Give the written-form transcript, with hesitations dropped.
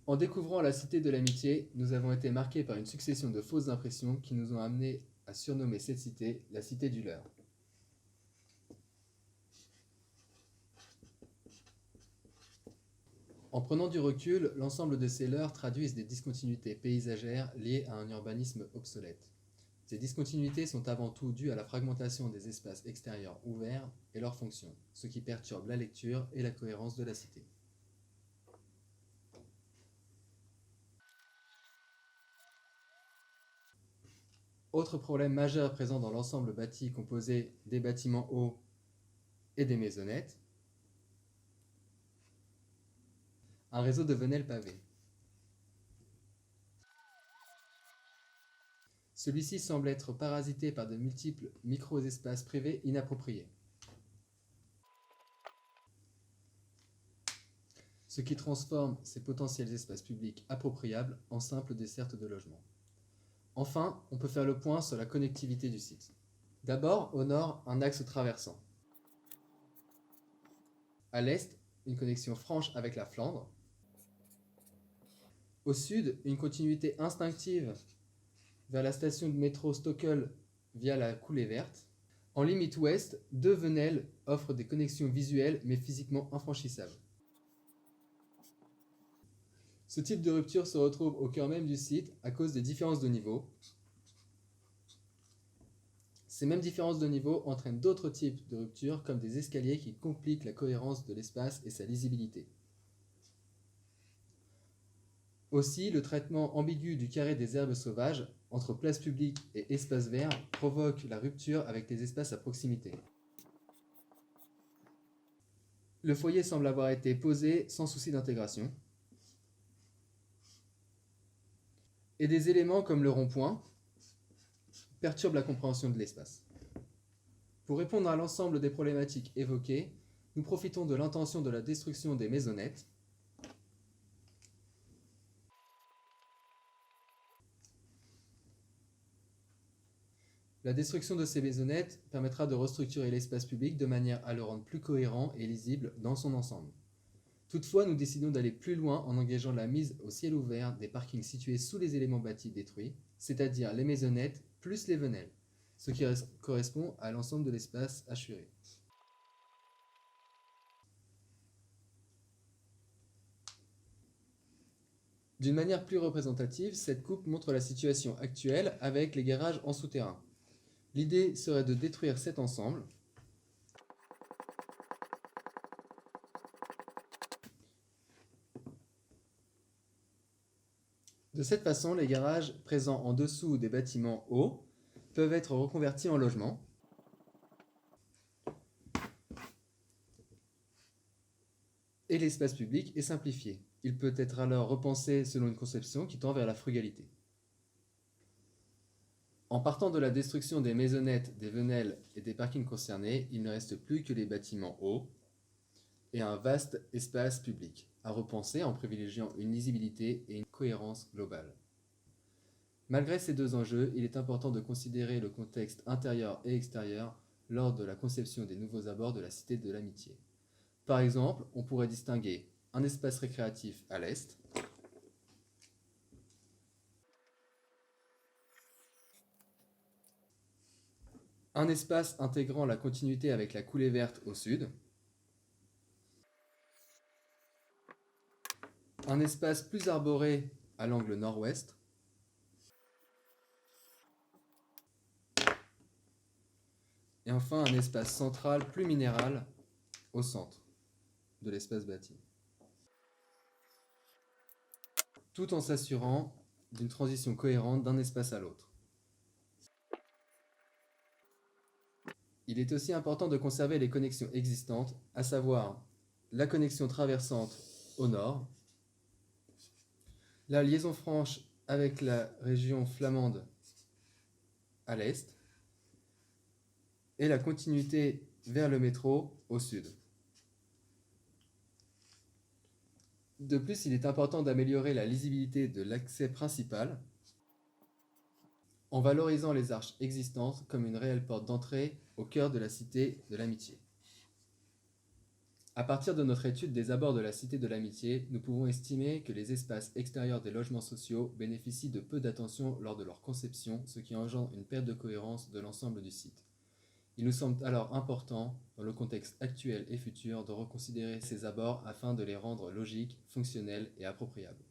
En découvrant la Cité de l'Amitié, nous avons été marqués par une succession de fausses impressions qui nous ont amenés à surnommer cette cité la Cité du leurre. En prenant du recul, l'ensemble de ces leurres traduisent des discontinuités paysagères liées à un urbanisme obsolète. Ces discontinuités sont avant tout dues à la fragmentation des espaces extérieurs ouverts et leurs fonctions, ce qui perturbe la lecture et la cohérence de la cité. Autre problème majeur présent dans l'ensemble bâti composé des bâtiments hauts et des maisonnettes, un réseau de venelles pavées. Celui-ci semble être parasité par de multiples micro-espaces privés inappropriés, ce qui transforme ces potentiels espaces publics appropriables en simples dessertes de logement. Enfin, on peut faire le point sur la connectivité du site. D'abord, au nord, un axe traversant. À l'est, une connexion franche avec la Flandre. Au sud, une continuité instinctive vers la station de métro Stockel via la coulée verte. En limite ouest, deux venelles offrent des connexions visuelles mais physiquement infranchissables. Ce type de rupture se retrouve au cœur même du site à cause des différences de niveau. Ces mêmes différences de niveau entraînent d'autres types de ruptures comme des escaliers qui compliquent la cohérence de l'espace et sa lisibilité. Aussi, le traitement ambigu du carré des herbes sauvages entre place publique et espace vert provoque la rupture avec les espaces à proximité. Le foyer semble avoir été posé sans souci d'intégration. Et des éléments comme le rond-point perturbent la compréhension de l'espace. Pour répondre à l'ensemble des problématiques évoquées, nous profitons de l'intention de la destruction des maisonnettes. La destruction de ces maisonnettes permettra de restructurer l'espace public de manière à le rendre plus cohérent et lisible dans son ensemble. Toutefois, nous décidons d'aller plus loin en engageant la mise au ciel ouvert des parkings situés sous les éléments bâtis détruits, c'est-à-dire les maisonnettes plus les venelles, ce qui correspond à l'ensemble de l'espace assuré. D'une manière plus représentative, cette coupe montre la situation actuelle avec les garages en souterrain. L'idée serait de détruire cet ensemble. De cette façon, les garages présents en dessous des bâtiments hauts peuvent être reconvertis en logements. Et l'espace public est simplifié. Il peut être alors repensé selon une conception qui tend vers la frugalité. En partant de la destruction des maisonnettes, des venelles et des parkings concernés, il ne reste plus que les bâtiments hauts et un vaste espace public à repenser en privilégiant une lisibilité et une cohérence globale. Malgré ces deux enjeux, il est important de considérer le contexte intérieur et extérieur lors de la conception des nouveaux abords de la Cité de l'Amitié. Par exemple, on pourrait distinguer un espace récréatif à l'est, un espace intégrant la continuité avec la coulée verte au sud, un espace plus arboré à l'angle nord-ouest, et enfin un espace central plus minéral au centre de l'espace bâti, tout en s'assurant d'une transition cohérente d'un espace à l'autre. Il est aussi important de conserver les connexions existantes, à savoir la connexion traversante au nord, la liaison franche avec la région flamande à l'est, et la continuité vers le métro au sud. De plus, il est important d'améliorer la lisibilité de l'accès principal en valorisant les arches existantes comme une réelle porte d'entrée au cœur de la Cité de l'Amitié. À partir de notre étude des abords de la Cité de l'Amitié, nous pouvons estimer que les espaces extérieurs des logements sociaux bénéficient de peu d'attention lors de leur conception, ce qui engendre une perte de cohérence de l'ensemble du site. Il nous semble alors important, dans le contexte actuel et futur, de reconsidérer ces abords afin de les rendre logiques, fonctionnels et appropriables.